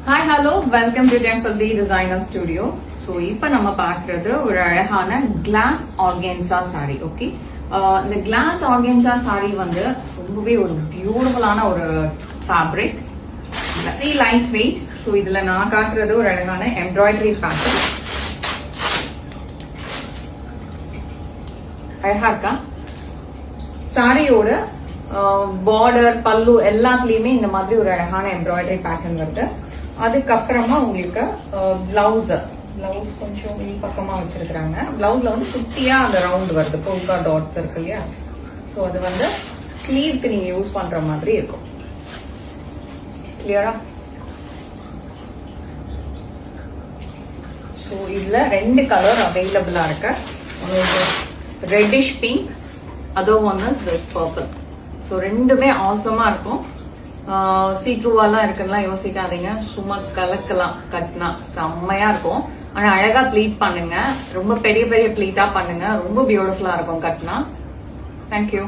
Hi hello welcome to temple the designer studio. So இப்போ நம்ம பார்க்கறது ஒரு அழகான கிளாஸ் ஆர்கென்சா சாரி. ஓகே, இந்த கிளாஸ் ஆர்கென்சா சாரி வந்து ரொம்பவே ஒரு பியூட்டிஃபுல்லான ஒரு fabric, very light weight. So இதுல நான் காட்டுறது ஒரு அழகான எம்ப்ராய்டரி பேட்டர்ன். அழகா இருக்கா? சாரியோட பார்டர் பல்லு எல்லாத்துலயுமே இந்த மாதிரி ஒரு அழகான எம்ப்ராய்டரி பேட்டர்ன் வருது. அதுக்கப்புறமா உங்களுக்கு பிளவுஸ் கொஞ்சம் பக்கமா வச்சிருக்காங்க. பிளவுஸ்ல வந்து குட்டியா அந்த ரவுண்ட் வருது, பொல்கா டாட்ஸ் இருக்கு இல்லையா? ஸோ அது வந்து ஸ்லீவ்க்கு நீங்க யூஸ் பண்ற மாதிரி இருக்கும். கிளியரா? ஸோ இதுல 2 கலர் அவைலபிளா இருக்கு. ரெட்டிஷ் பிங்க், அதுவும் ஒன்று பர்பிள். ஸோ ரெண்டுமே ஆசமா இருக்கும். சீத்ரூவாலாம் இருக்குன்னா யோசிக்காதீங்க, சும்மா கலக்கலாம். கட்டினா செம்மையா இருக்கும். ஆனா அழகா ப்ளீட் பண்ணுங்க, ரொம்ப பெரிய பெரிய ப்ளீட்டா பண்ணுங்க, ரொம்ப பியூட்டிஃபுல்லா இருக்கும் கட்டினா. தேங்க்யூ.